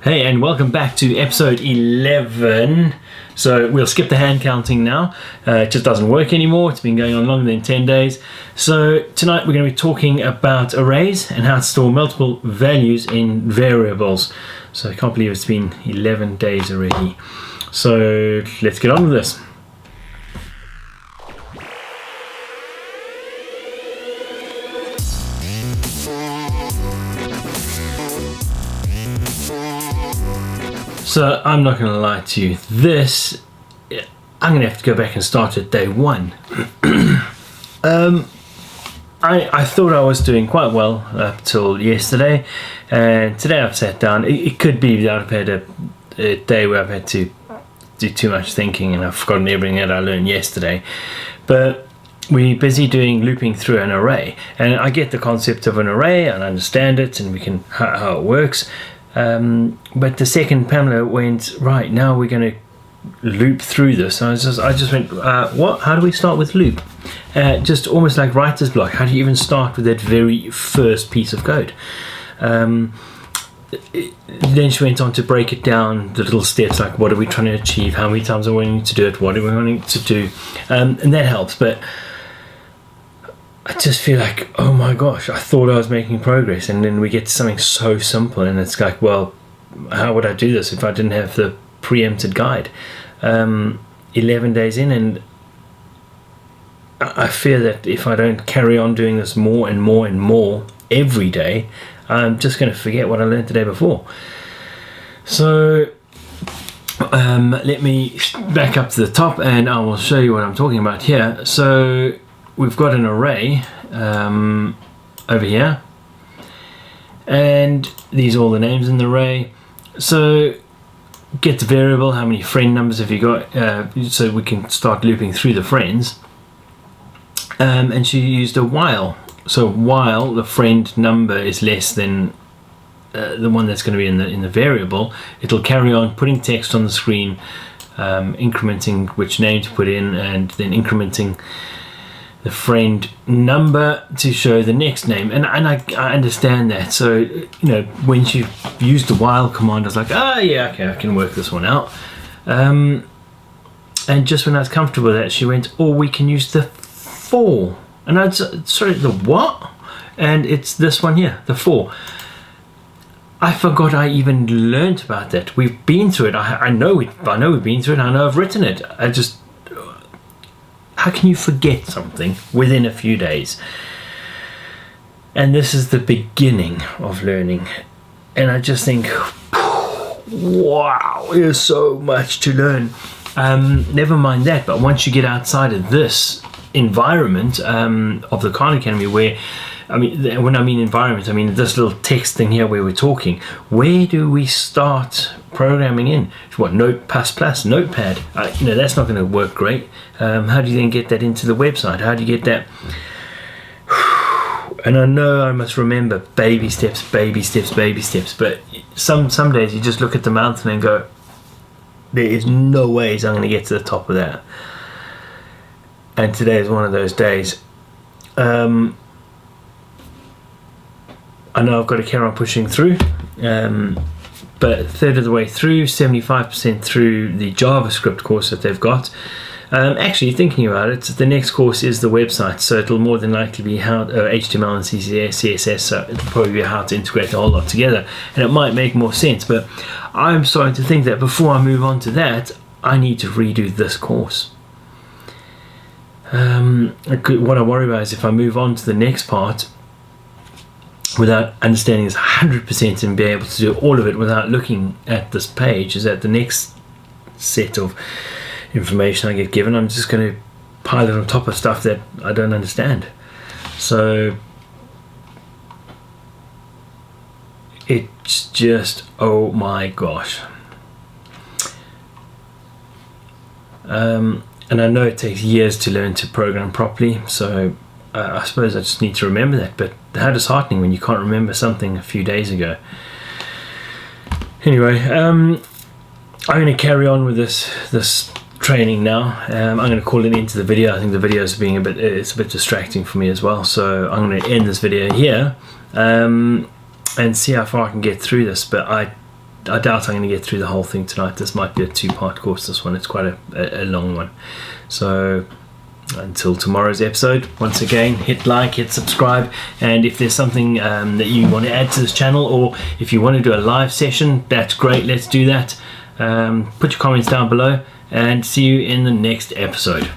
Hey, and welcome back to episode 11. So we'll skip the hand counting now. It just doesn't work anymore. It's been going on longer than 10 days. So tonight we're going to be talking about arrays and how to store multiple values in variables. So I can't believe it's been 11 days already. So let's get on with this. So I'm not going to lie to you, I'm going to have to go back and start at day one. I thought I was doing quite well up till yesterday, and today I've sat down. It could be that I've had a day where I've had to do too much thinking and I've forgotten everything that I learned yesterday. But we're busy doing looping through an array, and I get the concept of an array and understand it, and we can how it works. But the second Pamela went, right, now we're going to loop through this. I just went, what? How do we start with loop? Just almost like writer's block. How do you even start with that very first piece of code? Then she went on to break it down, the little steps, like what are we trying to achieve? How many times are we wanting to do it? What are we wanting to do? And that helps. But I just feel like, oh my gosh, I thought I was making progress, and then we get to something so simple, and it's like, well, how would I do this if I didn't have the preempted guide? 11 days in, and I fear that if I don't carry on doing this more and more and more every day, I'm just going to forget what I learned the day before. So let me back up to the top, and I will show you what I'm talking about here. So we've got an array over here, and these are all the names in the array. So get the variable, how many friend numbers have you got, so we can start looping through the friends. And she used a while. So while the friend number is less than the one that's going to be in the variable, it'll carry on putting text on the screen, incrementing which name to put in, and then incrementing the friend number to show the next name. And I understand that. So, you know, when she used the while command, I was like, yeah, okay, I can work this one out. And just when I was comfortable with that, she went, we can use the for. And I was, sorry, the what? And it's this one here, the for. I forgot I even learned about that. We've been through it. I know we've been through it. I know I've written it. How can you forget something within a few days? And this is the beginning of learning. And I just think, wow, there's so much to learn. Never mind that, but once you get outside of this environment of the Khan Academy, where, when I mean environment, I mean this little text thing here where we're talking, where do we start programming in? What, Notepad? That's not going to work great. How do you then get that into the website? How do you get that? And I know I must remember baby steps, but some days you just look at the mountain and go, there is no ways I'm going to get to the top of that. And today is one of those days. I know I've got to carry on pushing through, but a third of the way through, 75% through the JavaScript course that they've got. Actually, thinking about it, the next course is the website, so it'll more than likely be how HTML and CSS, so it'll probably be how to integrate a whole lot together, and it might make more sense. But I'm starting to think that before I move on to that, I need to redo this course. What I worry about is if I move on to the next part without understanding this 100% and be able to do all of it without looking at this page, is that the next set of information I get given, I'm just going to pile it on top of stuff that I don't understand. So it's just, oh my gosh. And I know it takes years to learn to program properly, so I suppose I just need to remember that. But how disheartening when you can't remember something a few days ago. Anyway, I'm going to carry on with this training now. I'm going to call it into the video. I think the video is being it's a bit distracting for me as well. So I'm going to end this video here and see how far I can get through this. But I doubt I'm going to get through the whole thing tonight. This might be a 2-part course, this one. It's quite a long one. So until tomorrow's episode, once again, hit like, hit subscribe, and if there's something that you want to add to this channel, or if you want to do a live session, that's great, let's do that. Put your comments down below, and see you in the next episode.